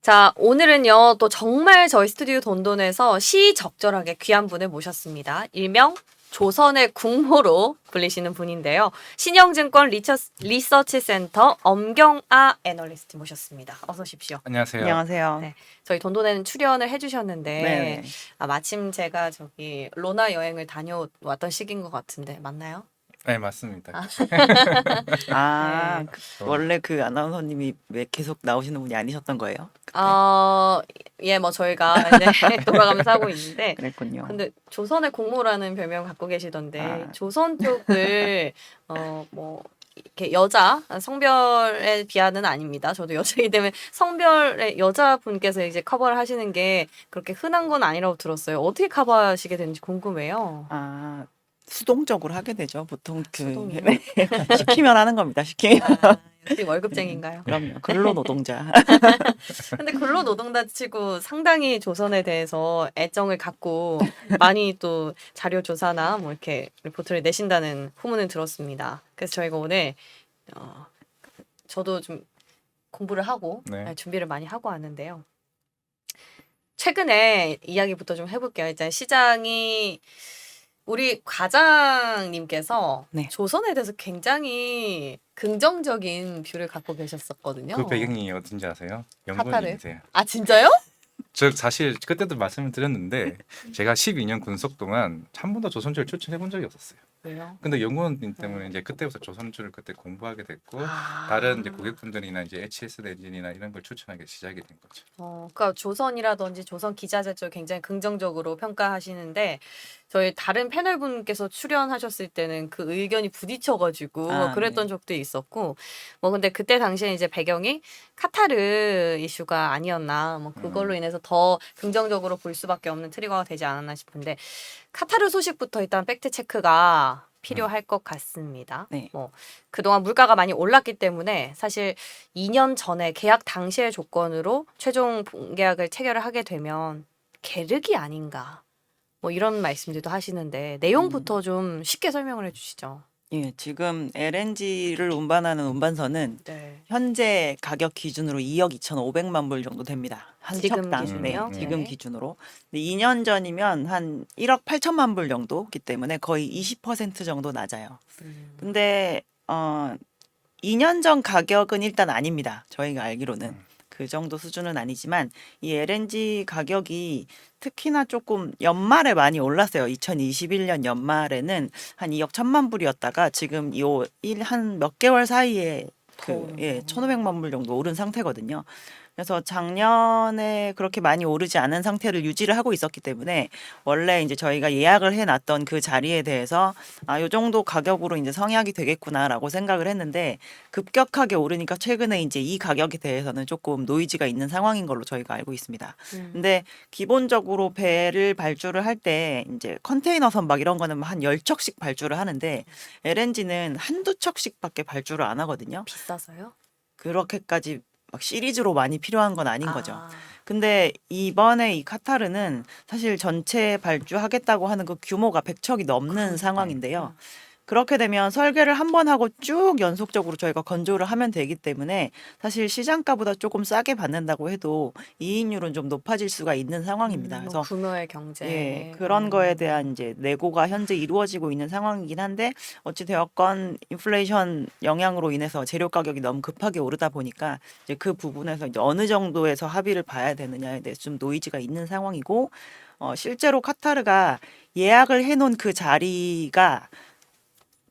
자, 오늘은요, 또 정말 저희 스튜디오 돈돈에서 시적절하게 귀한 분을 모셨습니다. 일명 조선의 국모로 불리시는 분인데요. 신영증권 리서치 센터 엄경아 애널리스트 모셨습니다. 어서 오십시오. 안녕하세요. 안녕하세요. 네, 저희 돈돈에는 출연을 해주셨는데, 네네. 마침 제가 저기 로나 여행을 다녀왔던 시기인 것 같은데, 맞나요? 네, 맞습니다. 아, 네. 원래 그 아나운서님이 왜 계속 나오시는 분이 아니셨던 거예요? 그때? 예, 뭐 저희가 이제 돌아가면서 하고 있는데, 그랬군요. 근데 조선의 공모라는 별명 갖고 계시던데 아. 조선 쪽을 뭐 이렇게 여자 성별에 비하는 아닙니다. 저도 여자이기 때문에 성별의 여자분께서 이제 커버를 하시는 게 그렇게 흔한 건 아니라고 들었어요. 어떻게 커버하시게 되는지 궁금해요. 아, 수동적으로 하게 되죠. 보통 수동이요? 네. 시키면 하는 겁니다. 시키면. 역시 월급쟁인가요? 그럼요. 근로노동자. 근데 근로노동자 치고 상당히 조선에 대해서 애정을 갖고 많이 또 자료 조사나 뭐 이렇게 리포트를 내신다는 후문을 들었습니다. 그래서 저희가 오늘 저도 좀 공부를 하고 네. 준비를 많이 하고 왔는데요. 최근에 이야기부터 좀 해볼게요. 이제 시장이 우리 과장님께서 네. 조선에 대해서 굉장히 긍정적인 뷰를 갖고 계셨었거든요. 그 배경이 어딘지 아세요? 카타르? 영군이세요. 아 진짜요? 저 사실 그때도 말씀을 드렸는데 제가 12년 군속 동안 한 번도 조선주를 추천해 본 적이 없었어요. 왜요? 근데 연구원 때문에 이제 그때부터 조선주를 그때 공부하게 됐고 다른 이제 고객분들이나 이제 HS 엔진이나 이런 걸 추천하기 시작이 된 거죠. 그러니까 조선이라든지 조선 기자재 쪽 굉장히 긍정적으로 평가하시는데 저희 다른 패널분께서 출연하셨을 때는 그 의견이 부딪혀가지고 아, 그랬던 네. 적도 있었고 뭐 근데 그때 당시에 이제 배경이 카타르 이슈가 아니었나 뭐 그걸로 인해서 더 긍정적으로 볼 수밖에 없는 트리거가 되지 않았나 싶은데 카타르 소식부터 일단 팩트 체크가 필요할 것 같습니다. 네. 뭐 그동안 물가가 많이 올랐기 때문에 사실 2년 전에 계약 당시의 조건으로 최종 본계약을 체결을 하게 되면 계륵이 아닌가 뭐 이런 말씀들도 하시는데 내용부터 좀 쉽게 설명을 해주시죠. 예, 지금 LNG를 운반하는 운반선은 네. 현재 가격 기준으로 2억 2,500만 불 정도 됩니다. 한 지금 척당. 기준이요? 네, 지금 네. 기준으로. 근데 2년 전이면 한 1억 8천만 불 정도기 때문에 거의 20% 정도 낮아요. 근데 2년 전 가격은 일단 아닙니다. 저희가 알기로는. 그 정도 수준은 아니지만 이 LNG 가격이 특히나 조금 연말에 많이 올랐어요. 2021년 연말에는 한 2억 1천만 불이었다가 지금 한 몇 개월 사이에 더 1,500만 불 정도 오른 상태거든요. 그래서 작년에 그렇게 많이 오르지 않은 상태를 유지를 하고 있었기 때문에 원래 이제 저희가 예약을 해놨던 그 자리에 대해서 요 정도 가격으로 이제 성약이 되겠구나라고 생각을 했는데 급격하게 오르니까 최근에 이제 이 가격에 대해서는 조금 노이즈가 있는 상황인 걸로 저희가 알고 있습니다. 근데 기본적으로 배를 발주를 할 때 이제 컨테이너 선박 이런 거는 한 10척씩 발주를 하는데 LNG는 한두 척씩밖에 발주를 안 하거든요. 비싸서요? 그렇게까지 막 시리즈로 많이 필요한 건 아닌 거죠. 아, 근데 이번에 이 카타르는 사실 전체 발주하겠다고 하는 그 규모가 100척이 넘는 상황인데요. 그렇게 되면 설계를 한 번 하고 쭉 연속적으로 저희가 건조를 하면 되기 때문에 사실 시장가보다 조금 싸게 받는다고 해도 이익률은 좀 높아질 수가 있는 상황입니다. 그래서 규모의 경제. 예, 그런 거에 대한 이제 내고가 현재 이루어지고 있는 상황이긴 한데 어찌 되었건 인플레이션 영향으로 인해서 재료 가격이 너무 급하게 오르다 보니까 이제 그 부분에서 이제 어느 정도에서 합의를 봐야 되느냐에 대해서 좀 노이즈가 있는 상황이고 실제로 카타르가 예약을 해놓은 그 자리가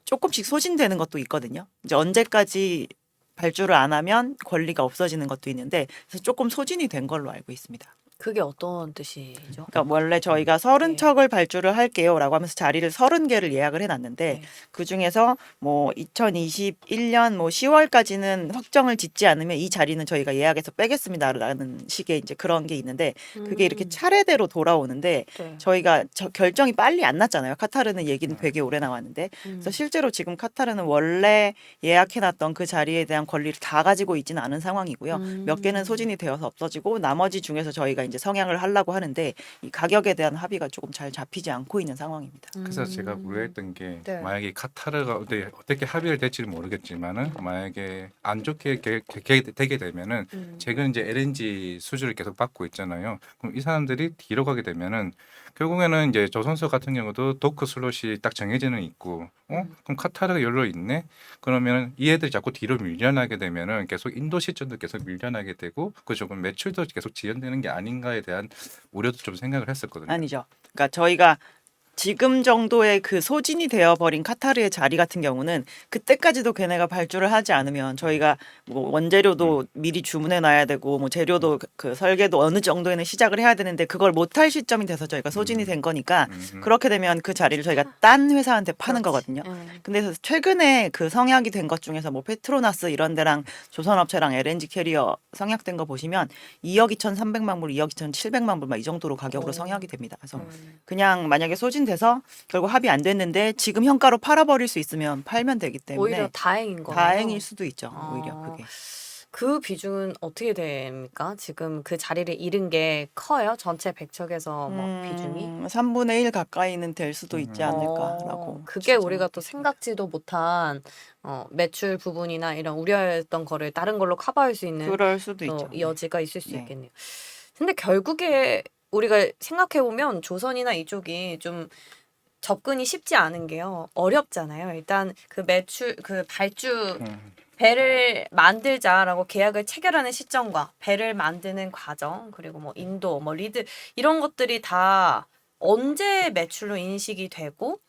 조금씩 소진되는 것도 있거든요. 이제 언제까지 발주를 안 하면 권리가 없어지는 것도 있는데 그래서 조금 소진이 된 걸로 알고 있습니다. 그게 어떤 뜻이죠? 그러니까 원래 저희가 30척을 발주를 할게요라고 하면서 자리를 30개를 예약을 해놨는데 네. 그 중에서 뭐 2021년 뭐 10월까지는 확정을 짓지 않으면 이 자리는 저희가 예약해서 빼겠습니다라는 식의 이제 그런 게 있는데 그게 이렇게 차례대로 돌아오는데 네. 저희가 결정이 빨리 안 났잖아요. 카타르는 얘기는 되게 오래 나왔는데 그래서 실제로 지금 카타르는 원래 예약해놨던 그 자리에 대한 권리를 다 가지고 있지는 않은 상황이고요. 몇 개는 소진이 되어서 없어지고 나머지 중에서 저희가 이제 성향을 하려고 하는데 이 가격에 대한 합의가 조금 잘 잡히지 않고 있는 상황입니다. 그래서 제가 우려했던 게 네. 만약에 카타르가 어떻게 합의를 될지는 모르겠지만은 만약에 안 좋게 되게 되면은 최근 이제 LNG 수주를 계속 받고 있잖아요. 그럼 이 사람들이 뒤로 가게 되면은 결국에는 이제 조선소 같은 경우도 도크 슬롯이 딱 정해지는 있고, 그럼 카타르가 열로 있네. 그러면 이 애들이 자꾸 뒤로 밀려나게 되면은 계속 인도 시점도 계속 밀려나게 되고, 그 조금 매출도 계속 지연되는 게 아닌가에 대한 우려도 좀 생각을 했었거든요. 아니죠. 그러니까 저희가 지금 정도의 그 소진이 되어버린 카타르의 자리 같은 경우는 그때까지도 걔네가 발주를 하지 않으면 저희가 뭐 원재료도 미리 주문해 놔야 되고 뭐 재료도 그 설계도 어느 정도에는 시작을 해야 되는데 그걸 못할 시점이 돼서 저희가 소진이 된 거니까 그렇게 되면 그 자리를 저희가 딴 회사한테 파는 거거든요. 근데 그래서 최근에 그 성약이 된 것 중에서 뭐 페트로나스 이런 데랑 조선업체랑 LNG 캐리어 성약된 거 보시면 2억 2,300만 불, 2억 2,700만 불 막 이 정도로 가격으로 성약이 됩니다. 그래서 그냥 만약에 소진돼서 결국 합의 안 됐는데 지금 현가로 팔아버릴 수 있으면 팔면 되기 때문에 오히려 다행인 거예요. 다행일 수도 있죠. 아. 오히려 그게. 그 비중은 어떻게 됩니까? 지금 그 자리를 잃은 게 커요? 전체 백척에서 뭐 비중이? 3분의 1 가까이는 될 수도 있지 않을까라고. 그게 우리가 또 추정하겠습니다. 생각지도 못한 매출 부분이나 이런 우려했던 거를 다른 걸로 커버할 수 있는 그럴 수도 또 있죠. 여지가 있을 수 네. 있겠네요. 근데 결국에 우리가 생각해 보면 조선이나 이쪽이 좀 접근이 쉽지 않은 게요. 어렵잖아요. 일단 그 매출 그 발주 배를 만들자라고 계약을 체결하는 시점과 배를 만드는 과정 그리고 뭐 인도 뭐 리드 이런 것들이 다 언제 매출로 인식이 되고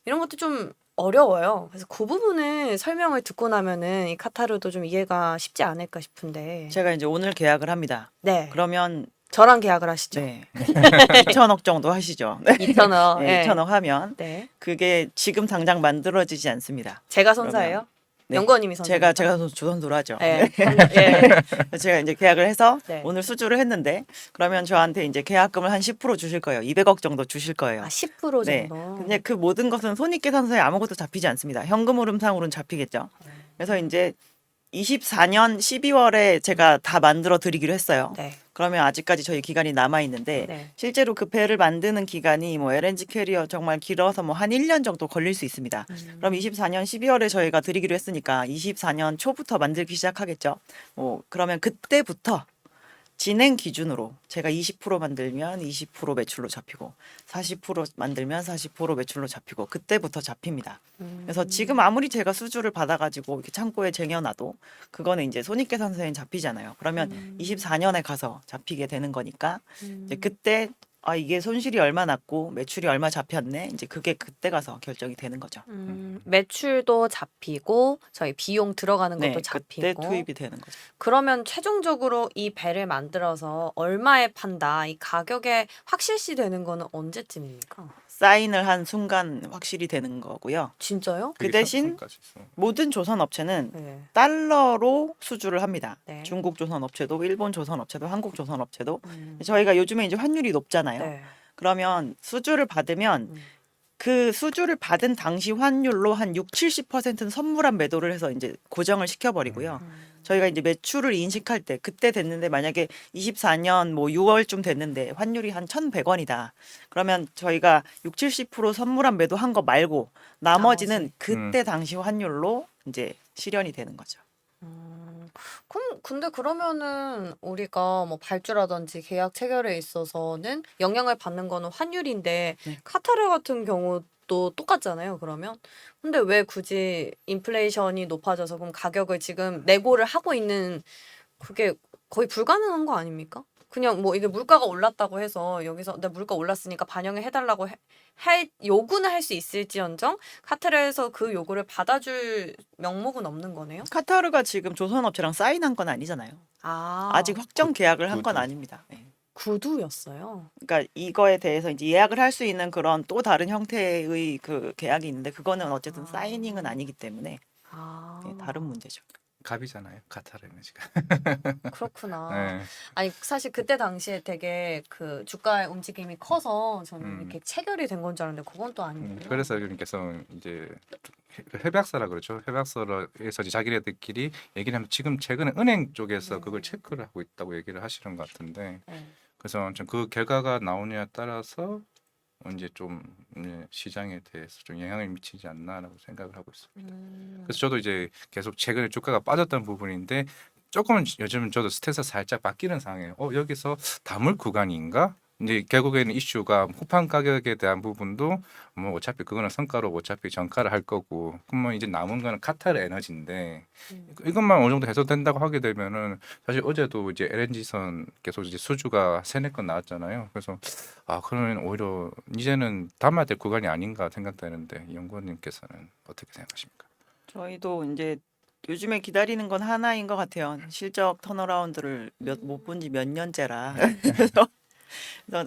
이런 것도 좀 어려워요. 그래서 그 부분을 설명을 듣고 나면은 이 카타르도 좀 이해가 쉽지 않을까 싶은데. 제가 이제 오늘 계약을 합니다. 네. 그러면 저랑 계약을 하시죠. 네. 2천억 정도 하시죠. 네. 2,000원. 네, 2천억 하면 네. 그게 지금 당장 만들어지지 않습니다. 제가 선사예요? 네. 연구원님이 선사. 제가 조선소로 하죠. 네. 네. 제가 이제 계약을 해서 네. 오늘 수주를 했는데 그러면 저한테 이제 계약금을 한 10% 주실 거예요. 200억 정도 주실 거예요. 아, 10% 네. 정도. 근데 그 모든 것은 손익계산서에 아무것도 잡히지 않습니다. 현금 흐름상으로는 잡히겠죠. 그래서 이제 24년 12월에 제가 다 만들어 드리기로 했어요. 네. 그러면 아직까지 저희 기간이 남아 있는데 네. 실제로 그 배를 만드는 기간이 뭐 LNG 캐리어 정말 길어서 뭐 한 1년 정도 걸릴 수 있습니다. 그럼 24년 12월에 저희가 드리기로 했으니까 24년 초부터 만들기 시작하겠죠. 그러면 그때부터 진행 기준으로 제가 20% 만들면 20% 매출로 잡히고 40% 만들면 40% 매출로 잡히고 그때부터 잡힙니다. 그래서 지금 아무리 제가 수주를 받아가지고 이렇게 창고에 쟁여놔도 그거는 이제 손익계산서에 잡히잖아요. 그러면 24년에 가서 잡히게 되는 거니까 이제 그때 이게 손실이 얼마 났고 매출이 얼마 잡혔네. 이제 그게 그때 가서 결정이 되는 거죠. 매출도 잡히고 저희 비용 들어가는 것도 네, 잡히고. 그때 투입이 되는 거죠. 그러면 최종적으로 이 배를 만들어서 얼마에 판다 이 가격에 확실시 되는 거는 언제쯤입니까? 사인을 한 순간 확실히 되는 거고요. 진짜요? 그 대신 모든 조선 업체는 네. 달러로 수주를 합니다. 네. 중국 조선 업체도, 일본 조선 업체도, 한국 조선 업체도. 저희가 요즘에 이제 환율이 높잖아요. 네. 그러면 수주를 받으면 그 수주를 받은 당시 환율로 한 6, 70%는 선물한 매도를 해서 이제 고정을 시켜버리고요. 저희가 이제 매출을 인식할 때 그때 됐는데 만약에 24년 뭐 6월쯤 됐는데 환율이 한 1,100원이다. 그러면 저희가 6, 70% 선물한 매도한 거 말고 나머지는 그때 당시 환율로 이제 실현이 되는 거죠. 근데 그러면은 우리가 뭐 발주라든지 계약 체결에 있어서는 영향을 받는 거는 환율인데 네. 카타르 같은 경우도 똑같잖아요. 그러면 근데 왜 굳이 인플레이션이 높아져서 그럼 가격을 지금 내고를 하고 있는 그게 거의 불가능한 거 아닙니까? 그냥 뭐 이게 물가가 올랐다고 해서 여기서 내 물가 올랐으니까 반영을 해달라고 요구는 할 수 있을지언정 카타르에서 그 요구를 받아줄 명목은 없는 거네요. 카타르가 지금 조선 업체랑 사인한 건 아니잖아요. 아직 확정 계약을 한 건 아닙니다. 네. 구두였어요. 그러니까 이거에 대해서 이제 예약을 할 수 있는 그런 또 다른 형태의 그 계약이 있는데 그거는 어쨌든 사이닝은 아니기 때문에 네, 다른 문제죠. 갑이잖아요. 카타르는 지금. 그렇구나. 네. 아니 사실 그때 당시에 되게 그 주가의 움직임이 커서 저는 음. 이렇게 체결이 된 건 줄 알았는데 그건 또 아니고요. 그래서 여기께서 이제 협약사라 그렇죠. 협약서에서 자기네들끼리 얘기를 하면 지금 최근에 은행 쪽에서 네. 그걸 체크를 하고 있다고 얘기를 하시는 것 같은데 네. 그래서 그 결과가 나오냐에 따라서 이제 좀 시장에 대해서 좀 영향을 미치지 않나라고 생각을 하고 있습니다. 그래서 저도 이제 계속 최근에 주가가 빠졌던 부분인데 조금은 요즘 저도 스탠스가 살짝 바뀌는 상황이에요. 여기서 다물 구간인가? 이제 결국에는 이슈가 후판 가격에 대한 부분도 뭐 어차피 그거는 성과로 어차피 전가를 할 거고 그러면 이제 남은 거는 카타르 에너지인데 이것만 어느 정도 해소된다고 하게 되면은 사실 어제도 이제 LNG선 계속 이제 수주가 세네 건 나왔잖아요. 그래서 그러면 오히려 이제는 담아야 될 구간이 아닌가 생각되는데 연구원님께서는 어떻게 생각하십니까? 저희도 이제 요즘에 기다리는 건 하나인 것 같아요. 실적 턴어라운드를 못 본 지 몇 년째라. 그래서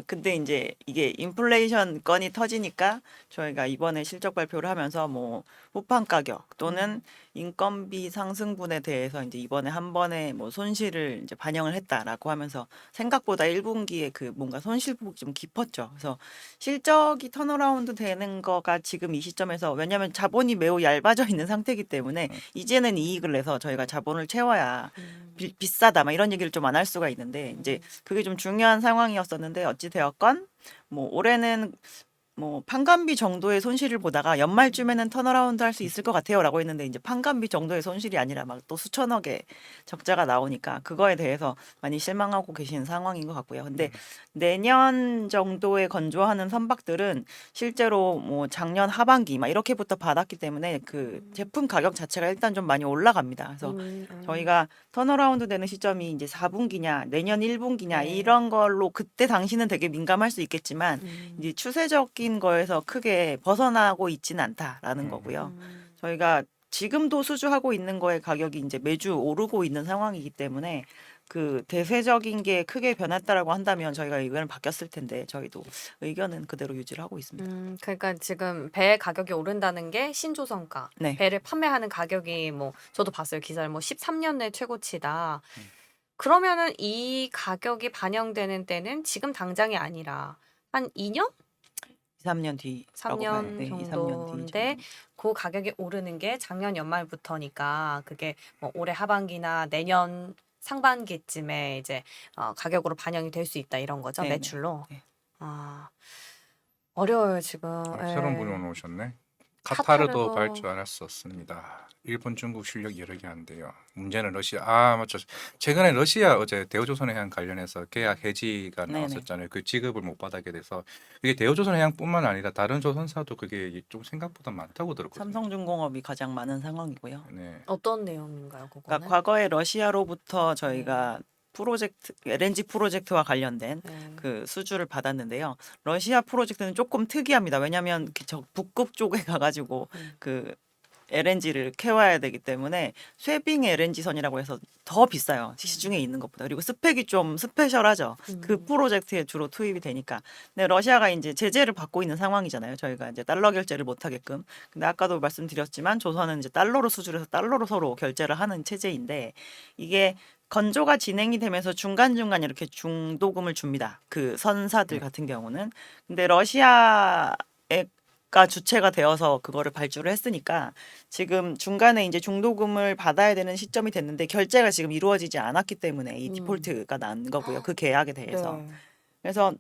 근데 이제 이게 인플레이션 건이 터지니까 저희가 이번에 실적 발표를 하면서 뭐 후판 가격 또는 인건비 상승분에 대해서 이제 이번에 한 번에 뭐 손실을 이제 반영을 했다라고 하면서 생각보다 1분기에 그 뭔가 손실폭이 좀 깊었죠. 그래서 실적이 턴어라운드 되는 거가 지금 이 시점에서 왜냐하면 자본이 매우 얇아져 있는 상태이기 때문에 이제는 이익을 내서 저희가 자본을 채워야 비싸다 막 이런 얘기를 좀 안 할 수가 있는데 이제 그게 좀 중요한 상황이었었는데 어찌 되었건 뭐 올해는 뭐 판관비 정도의 손실을 보다가 연말쯤에는 턴어라운드 할 수 있을 것 같아요라고 했는데 이제 판관비 정도의 손실이 아니라 막 또 수천억의 적자가 나오니까 그거에 대해서 많이 실망하고 계신 상황인 것 같고요. 근데 내년 정도에 건조하는 선박들은 실제로 뭐 작년 하반기 막 이렇게부터 받았기 때문에 그 제품 가격 자체가 일단 좀 많이 올라갑니다. 그래서 저희가 턴어라운드 되는 시점이 이제 4분기냐 내년 1분기냐 네. 이런 걸로 그때 당시는 되게 민감할 수 있겠지만 이제 추세적인 거에서 크게 벗어나고 있지는 않다라는 거고요. 저희가 지금도 수주하고 있는 거의 가격이 이제 매주 오르고 있는 상황이기 때문에 그 대세적인 게 크게 변했다라고 한다면 저희가 의견을 바뀌었을 텐데 저희도 의견은 그대로 유지를 하고 있습니다. 그러니까 지금 배 가격이 오른다는 게 신조선가. 네. 배를 판매하는 가격이 뭐 저도 봤어요. 기사를 뭐 13년 내 최고치다. 그러면은 이 가격이 반영되는 때는 지금 당장이 아니라 한 2년? 2, 3년 뒤. 3년 네, 2, 3년 뒤 정도인데 정도. 그 가격이 오르는 게 작년 연말부터니까 그게 뭐 올해 하반기나 내년 상반기쯤에 이제 가격으로 반영이 될 수 있다 이런 거죠. 네네. 매출로. 네. 아, 어려워요, 지금. 새로운 예. 분이 오늘 오셨네. 카타르도 카타르도- 발주할 수 없습니다. 일본, 중국 실력 여러 개 한대요. 문제는 러시아. 맞죠. 최근에 러시아 어제 대우조선해양 관련해서 계약 해지가 네네. 나왔었잖아요. 그 지급을 못 받게 돼서 이게 대우조선해양뿐만 아니라 다른 조선사도 그게 좀 생각보다 많다고 들었거든요. 삼성중공업이 가장 많은 상황이고요. 네. 어떤 내용인가요, 그거는? 그러니까 과거에 러시아로부터 저희가 프로젝트 LNG 프로젝트와 관련된 네. 그 수주를 받았는데요. 러시아 프로젝트는 조금 특이합니다. 왜냐하면 저 북극 쪽에 가가지고 그 LNG를 캐와야 되기 때문에 쇠빙 LNG선이라고 해서 더 비싸요. 시중에 있는 것보다. 그리고 스펙이 좀 스페셜하죠. 그 프로젝트에 주로 투입이 되니까. 근데 러시아가 이제 제재를 받고 있는 상황이잖아요. 저희가 이제 달러 결제를 못 하게끔. 근데 아까도 말씀드렸지만 조선은 이제 달러로 수주를 해서 달러로 서로 결제를 하는 체제인데 이게 건조가 진행이 되면서 중간중간 이렇게 중도금을 줍니다. 그 선사들 같은 경우는. 근데 러시아가 주체가 되어서 그거를 발주를 했으니까 지금 중간에 이제 중도금을 받아야 되는 시점이 됐는데 결제가 지금 이루어지지 않았기 때문에 이 디폴트가 난 거고요. 그 계약에 대해서. 네. 그래서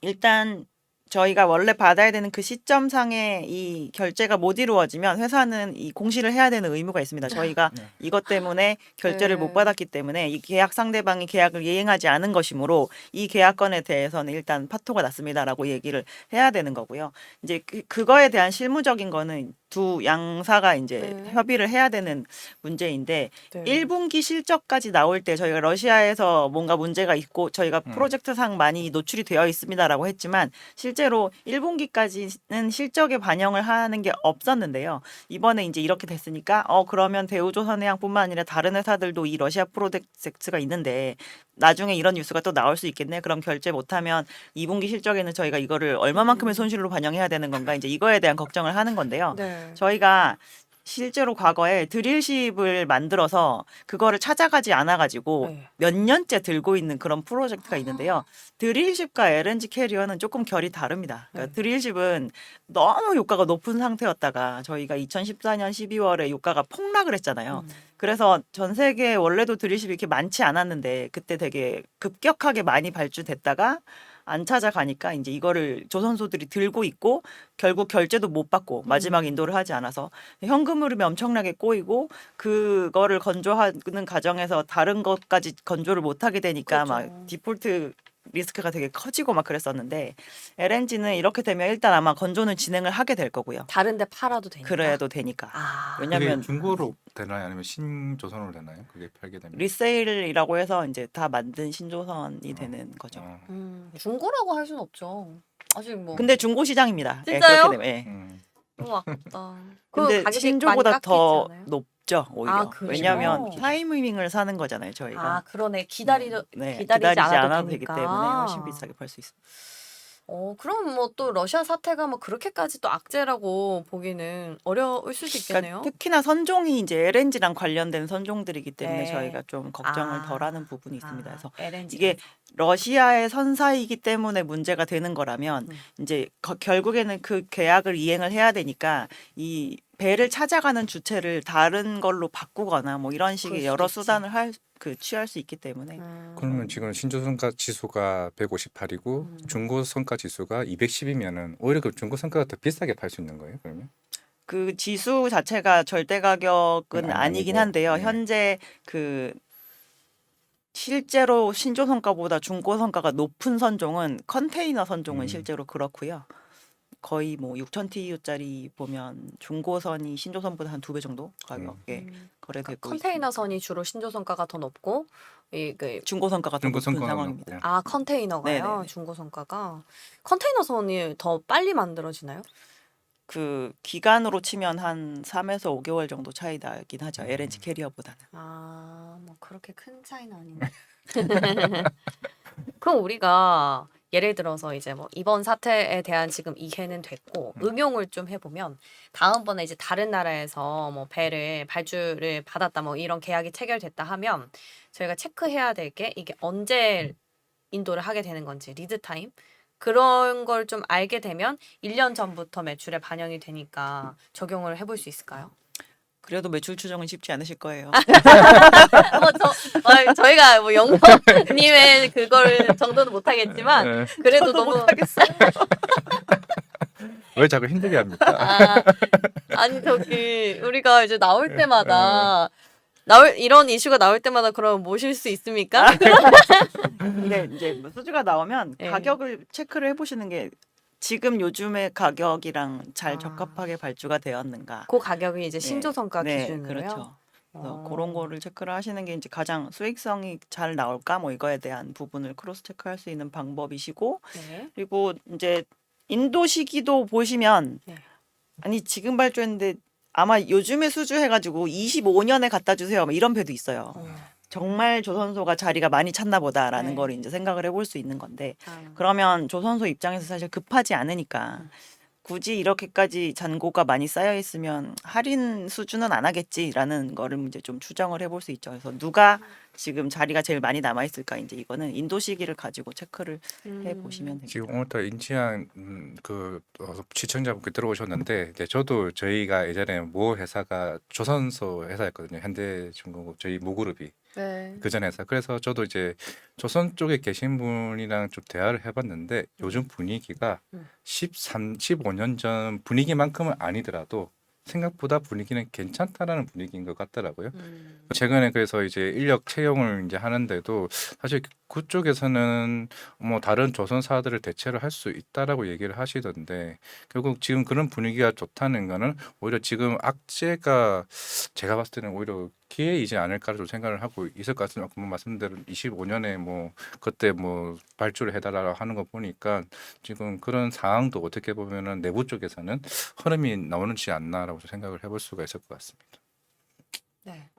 일단 저희가 원래 받아야 되는 그 시점상에 이 결제가 못 이루어지면 회사는 이 공시를 해야 되는 의무가 있습니다. 저희가 네. 이것 때문에 결제를 네. 못 받았기 때문에 이 계약 상대방이 계약을 이행하지 않은 것이므로 이 계약건에 대해서는 일단 파토가 났습니다라고 얘기를 해야 되는 거고요. 이제 그거에 대한 실무적인 거는 두 양사가 이제 네. 협의를 해야 되는 문제인데 네. 1분기 실적까지 나올 때 저희가 러시아에서 뭔가 문제가 있고 저희가 프로젝트상 많이 노출이 되어 있습니다라고 했지만 실제로 1분기까지는 실적에 반영을 하는 게 없었는데요. 이번에 이제 이렇게 됐으니까 그러면 대우조선해양뿐만 아니라 다른 회사들도 이 러시아 프로젝트가 있는데 나중에 이런 뉴스가 또 나올 수 있겠네. 그럼 결제 못하면 2분기 실적에는 저희가 이거를 얼마만큼의 손실로 반영해야 되는 건가? 이제 이거에 대한 걱정을 하는 건데요. 네. 저희가 실제로 과거에 드릴십을 만들어서 그거를 찾아가지 않아가지고 네. 몇 년째 들고 있는 그런 프로젝트가 있는데요. 드릴십과 LNG 캐리어는 조금 결이 다릅니다. 그러니까 네. 드릴십은 너무 유가가 높은 상태였다가 저희가 2014년 12월에 유가가 폭락을 했잖아요. 그래서 전 세계에 원래도 드릴십이 이렇게 많지 않았는데 그때 되게 급격하게 많이 발주됐다가 안 찾아가니까 이제 이거를 조선소들이 들고 있고 결국 결제도 못 받고 마지막 인도를 하지 않아서 현금 흐름이 엄청나게 꼬이고 그거를 건조하는 과정에서 다른 것까지 건조를 못 하게 되니까 그렇죠. 막 디폴트 리스크가 되게 커지고 막 그랬었는데 LNG는 이렇게 되면 일단 아마 건조는 진행을 하게 될 거고요. 다른데 팔아도 되니까. 그래도 되니까. 아. 왜냐면 그게 중고로 되나요? 아니면 신조선으로 되나요? 그게 팔게 되면. 리세일이라고 해서 이제 다 만든 신조선이 되는 거죠. 중고라고 할 수는 없죠. 아직 뭐. 근데 중고 시장입니다. 예, 진짜요? 그렇게 되면. 예. 너무 아깝다. 근데 가격이 신조보다 많이 더 깎이지 않아요? 높죠 오히려. 아, 그래요? 왜냐하면 타이밍을 사는 거잖아요 저희가. 아 그러네. 기다리지 기다리지 않아도 되기 되니까. 때문에 훨씬 비싸게 팔 수 있습니다. 그럼 뭐 또 러시아 사태가 뭐 그렇게까지 또 악재라고 보기는 어려울 수도 있겠네요. 그러니까 특히나 선종이 이제 LNG랑 관련된 선종들이기 때문에 네. 저희가 좀 걱정을 아. 덜하는 부분이 있습니다. 그래서 LNG. 이게 러시아의 선사이기 때문에 문제가 되는 거라면 이제 결국에는 그 계약을 이행을 해야 되니까 이 배를 찾아가는 주체를 다른 걸로 바꾸거나 뭐 이런 식의 그럴 여러 수도 있지. 수단을 취할 수 있기 때문에 그러면 지금 신조선가 지수가 158이고 중고선가 지수가 210이면은 오히려 그 중고선가가 더 비싸게 팔 수 있는 거예요? 그러면? 그 지수 자체가 절대 가격은 아니긴 아니고, 한데요. 네. 현재 그 실제로 신조선가보다 중고선가가 높은 선종은 컨테이너 선종은 실제로 그렇고요. 거의 뭐 6,000TU짜리 보면 중고선이 신조선보다 한 2배 정도 가격에 거래되고 컨테이너선이 주로 신조선가가 더 높고 그 중고선가가 더 높은 중고선가가 상황입니다. 높고. 아 컨테이너가요. 네네네. 중고선가가 컨테이너선이 더 빨리 만들어지나요? 그 기간으로 치면 한 3에서 5개월 정도 차이 나긴 하죠. LNG 캐리어보다는. 뭐 그렇게 큰 차이는 아니네. 그럼 우리가 예를 들어서 이제 뭐 이번 사태에 대한 지금 이해는 됐고 응용을 좀 해보면 다음번에 이제 다른 나라에서 뭐 배를 발주를 받았다 뭐 이런 계약이 체결됐다 하면 저희가 체크해야 될 게 이게 언제 인도를 하게 되는 건지 리드 타임 그런 걸 좀 알게 되면 1년 전부터 매출에 반영이 되니까 적용을 해볼 수 있을까요? 그래도 매출 추정은 쉽지 않으실 거예요. 저희가 뭐 영범님의 그걸 정도는 못하겠지만 네. 그래도 너무 왜 자꾸 힘들게 합니까? 아니 저기 우리가 이제 나올 때마다 이런 이슈가 나올 때마다 그럼 모실 수 있습니까? 근데 이제 뭐 수주가 나오면 네. 가격을 체크를 해보시는 게 지금 요즘의 가격이랑 잘 적합하게 발주가 되었는가. 그 가격이 이제 신조선가 기준으로요. 그렇죠. 그래서 그런 거를 체크를 하시는 게 이제 가장 수익성이 잘 나올까 뭐 이거에 대한 부분을 크로스 체크할 수 있는 방법이시고 네. 그리고 이제 인도 시기도 보시면 네. 아니 지금 발주했는데 아마 요즘에 수주해가지고 25년에 갖다 주세요. 뭐 이런 배도 있어요. 정말 조선소가 자리가 많이 찼나 보다라는 네. 걸 이제 생각을 해볼 수 있는 건데 그러면 조선소 입장에서 사실 급하지 않으니까 굳이 이렇게까지 잔고가 많이 쌓여 있으면 할인 수준은 안 하겠지라는 거를 이제 좀 추정을 해볼 수 있죠. 그래서 누가 지금 자리가 제일 많이 남아 있을까 이제 이거는 인도 시기를 가지고 체크를 해 보시면 됩니다. 지금 오늘부터 인치한 시청자분께 들어오셨는데 이제 저도 저희가 예전에 모 회사가 조선소 회사였거든요. 현대중공업 저희 모그룹이 네. 그 전 회사. 그래서 저도 이제 조선 쪽에 계신 분이랑 좀 대화를 해봤는데 요즘 분위기가 15년 전 분위기만큼은 아니더라도 생각보다 분위기는 괜찮다라는 분위기인 것 같더라고요. 최근에 그래서 이제 인력 채용을 이제 하는데도 사실 그쪽에서는 뭐 다른 조선사들을 대체로 할 수 있다라고 얘기를 하시던데 결국 지금 그런 분위기가 좋다는 거는 오히려 지금 악재가 제가 봤을 때는 오히려 기회이지 않을까 좀 생각을 하고 있을 것 같습니다. 아까 말씀대로 25년에 뭐 그때 뭐 발주를 해달라고 하는 거 보니까 지금 그런 상황도 어떻게 보면은 내부 쪽에서는 흐름이 나오는지 않나라고 생각을 해볼 수가 있을 것 같습니다. 네.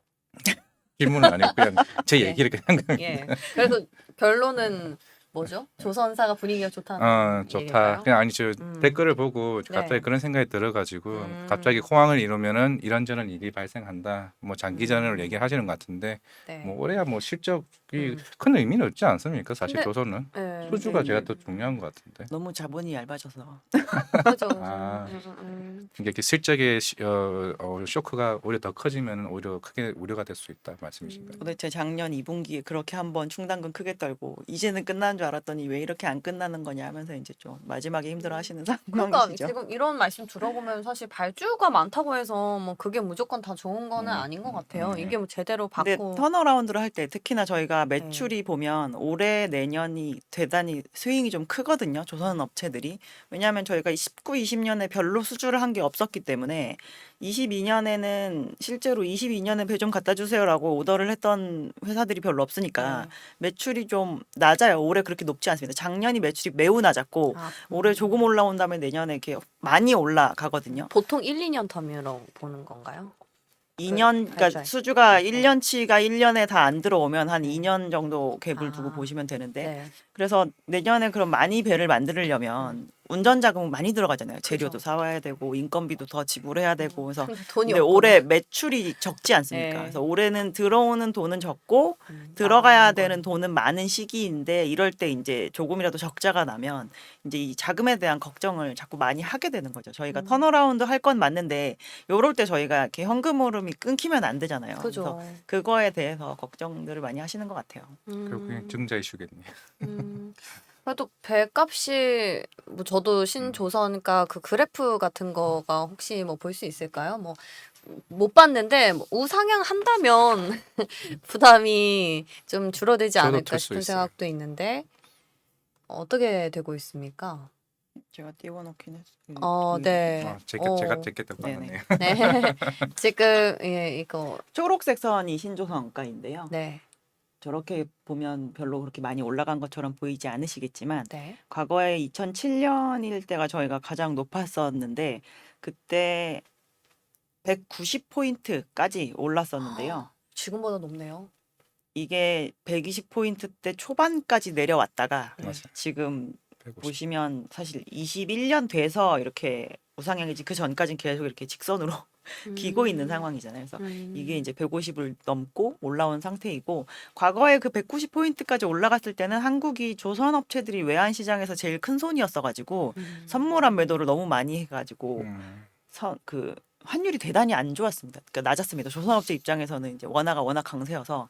질문은 아니고 그냥 제 예. 얘기를 그냥 예. 그래서 결론은 뭐죠? 조선사가 분위기가 좋다는 좋다. 얘기일까요? 그냥 아니 저 음. 댓글을 보고 갑자기 네. 그런 생각이 들어가지고 음. 갑자기 호황을 이루면은 이런저런 일이 발생한다. 뭐 장기전을 얘기하시는 것 같은데 네. 뭐 올해야 뭐 실적이 음. 큰 의미는 없지 않습니까? 사실 근데- 조선은 네. 수주가 네. 제가 더 중요한 것 같은데. 너무 자본이 얇아져서 그죠. 아. 음. 이게 실적의 쇼크가 오히려 더 커지면 오히려 크게 우려가 될 수 있다 말씀이신가요? 도대체 작년 2분기에 그렇게 한번 충당금 크게 떨고 이제는 끝나는 줄 알았더니 왜 이렇게 안 끝나는 거냐 하면서 이제 좀 마지막에 힘들어하시는 그러니까 상황이시죠. 지금 이런 말씀 들어보면 사실 발주가 많다고 해서 뭐 그게 무조건 다 좋은 거는 아닌 것 같아요. 이게 뭐 제대로 근데 받고 턴어라운드를 할 때 특히나 저희가 매출이 보면 올해 내년이 대단히 스윙이 좀 크거든요. 조선 업체들이. 왜냐하면 저희가 19, 20년에 별로 수주를 한 게 없었기 때문에 22년에는 실제로 22년에 배 좀 갖다 주세요라고 오더를 했던 회사들이 별로 없으니까 네. 매출이 좀 낮아요. 올해 그렇게 높지 않습니다. 작년이 매출이 매우 낮았고 아, 올해 조금 올라온 다음에 내년에 이렇게 많이 올라가거든요. 보통 1, 2년 텀으로 보는 건가요? 2년 그러니까 발주할 수주가 1년치가 1년에 다 안 들어오면 한 2년 정도 갭을 두고 아. 보시면 되는데 네. 그래서 내년에 그럼 많이 배를 만들려면 운전 자금은 많이 들어가잖아요. 재료도 그죠. 사와야 되고 인건비도 더 지불해야 되고 그래서 근데 돈이 근데 없구나. 올해 매출이 적지 않습니까? 네. 그래서 올해는 들어오는 돈은 적고 음, 들어가야 나가는 되는 건. 돈은 많은 시기인데 이럴 때 이제 조금이라도 적자가 나면 이제 이 자금에 대한 걱정을 자꾸 많이 하게 되는 거죠. 저희가 턴어라운드 할 건 맞는데 요럴 때 저희가 이렇게 현금 흐름이 끊기면 안 되잖아요. 그죠. 그래서 그거에 대해서 걱정들을 많이 하시는 것 같아요. 결국엔 증자 이슈겠네요. 그래도 배값이 뭐 저도 신조선가 그 그래프 같은 거가 혹시 뭐 볼 수 있을까요? 뭐 못 봤는데 뭐 우상향 한다면 부담이 좀 줄어들지 저도 않을까 틀수 싶은 있어요. 생각도 있는데 어떻게 되고 있습니까? 제가 띄워놓긴 했어요. 네. 제가 됐겠다고 네네. 하네요. 네. 지금 예, 이거 초록색 선이 신조선가인데요. 네. 저렇게 보면 별로 그렇게 많이 올라간 것처럼 보이지 않으시겠지만 네. 과거에 2007년일 때가 저희가 가장 높았었는데 그때 190포인트까지 올랐었는데요. 지금보다 높네요. 이게 120포인트 대 초반까지 내려왔다가 네. 맞아요. 지금 150. 보시면 사실 21년 돼서 이렇게 우상향이지 그 전까지는 계속 이렇게 직선으로 기고 있는 상황이잖아요. 그래서 이게 이제 150을 넘고 올라온 상태이고 과거에 그 190포인트까지 올라갔을 때는 한국이 조선 업체들이 외환 시장에서 제일 큰 손이었어가지고 선물한 매도를 너무 많이 해가지고 그 환율이 대단히 안 좋았습니다. 그러니까 낮았습니다. 조선 업체 입장에서는 이제 원화가 워낙 강세여서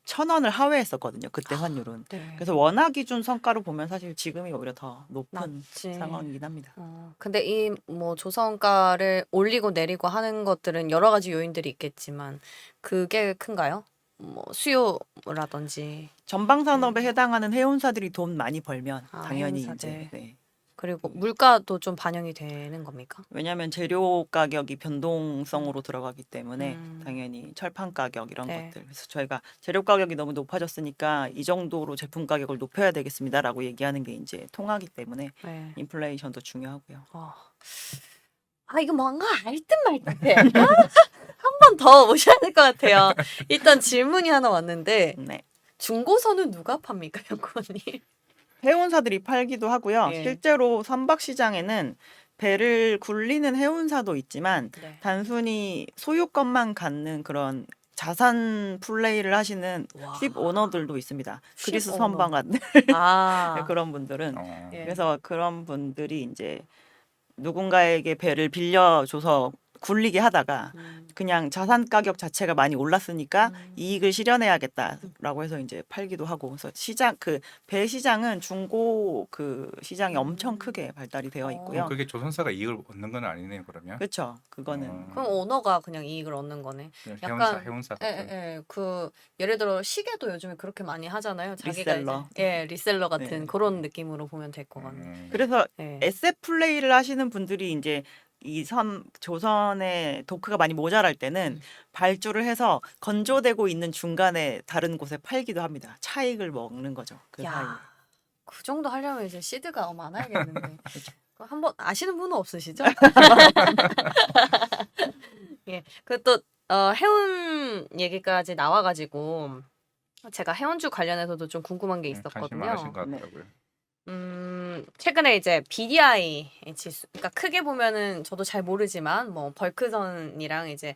1,000원을 하회했었거든요. 그때 환율은. 네. 그래서 원화 기준 성과로 보면 사실 지금이 오히려 더 높은 낮지. 상황이긴 합니다. 근데 이 뭐 조선가를 올리고 내리고 하는 것들은 여러 가지 요인들이 있겠지만 그게 큰가요? 뭐 수요라든지 전방 산업에 해당하는 해운사들이 돈 많이 벌면 아, 당연히 해운사들. 이제 네. 그리고 물가도 좀 반영이 되는 겁니까? 왜냐하면 재료 가격이 변동성으로 들어가기 때문에 음. 당연히 철판 가격 이런 네. 것들. 그래서 저희가 재료 가격이 너무 높아졌으니까 이 정도로 제품 가격을 높여야 되겠습니다라고 얘기하는 게 이제 통하기 때문에 네. 인플레이션도 중요하고요. 이거 뭔가 알 듯 말 듯해. 한 번 더 모셔야 될 것 같아요. 일단 질문이 하나 왔는데 네. 중고선은 누가 팝니까, 연구원님? 해운사들이 팔기도 하고요. 예. 실제로 선박 시장에는 배를 굴리는 해운사도 있지만 네. 단순히 소유권만 갖는 그런 자산 플레이를 하시는 와. 십 오너들도 있습니다. 십 그리스 오너. 선박들 아, 그런 분들은 예. 그래서 그런 분들이 이제 누군가에게 배를 빌려줘서 굴리게 하다가 그냥 자산 가격 자체가 많이 올랐으니까 이익을 실현해야겠다라고 해서 이제 팔기도 하고 그래서 시장 그 배 시장은 중고 그 시장이 엄청 크게 발달이 되어 있고요. 그게 조선사가 이익을 얻는 건 아니네요. 그러면 그렇죠. 그거는 그럼 오너가 그냥 이익을 얻는 거네. 해운사 예, 같은. 예, 그 예를 들어 시계도 요즘에 그렇게 많이 하잖아요. 자기가 리셀러. 이제, 예, 리셀러 같은 네. 그런 느낌으로 보면 될 것 같네. 그래서 예. 에셋 플레이를 하시는 분들이 이제 이 조선의 도크가 많이 모자랄 때는 발주를 해서 건조되고 있는 중간에 다른 곳에 팔기도 합니다. 차익을 먹는 거죠. 그 사이에. 야, 그 정도 하려면 이제 시드가 많아야겠는데. 그거 한번 아시는 분은 없으시죠? 예, 그또 해운 얘기까지 나와가지고 제가 해운주 관련해서도 좀 궁금한 게 관심 많으신 있었거든요. 것 네. 같더라고요. 최근에 이제 BDI 지수, 그러니까 크게 보면은 저도 잘 모르지만 뭐 벌크선이랑 이제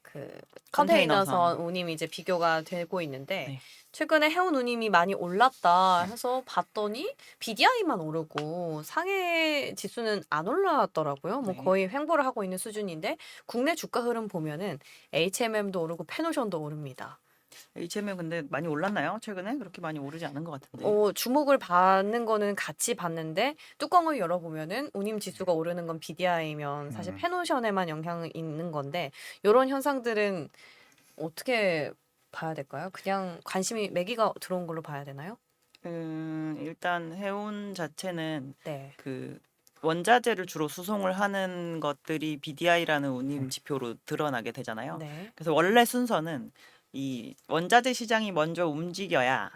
그 컨테이너선 컨테이너선. 운임이 이제 비교가 되고 있는데 네. 최근에 해운 운임이 많이 올랐다 해서 봤더니 BDI만 오르고 상해 지수는 안 올랐더라고요. 뭐 네. 거의 횡보를 하고 있는 수준인데 국내 주가 흐름 보면은 HMM도 오르고 페노션도 오릅니다. HMM 근데 많이 올랐나요? 최근에 그렇게 많이 오르지 않은 것 같은데. 주목을 받는 거는 같이 봤는데 뚜껑을 열어보면은 운임 지수가 오르는 건 BDI면 사실 페노션에만 영향이 있는 건데 이런 현상들은 어떻게 봐야 될까요? 그냥 관심이 매기가 들어온 걸로 봐야 되나요? 일단 해운 자체는 네. 그 원자재를 주로 수송을 하는 것들이 BDI라는 운임 지표로 드러나게 되잖아요. 네. 그래서 원래 순서는 이 원자재 시장이 먼저 움직여야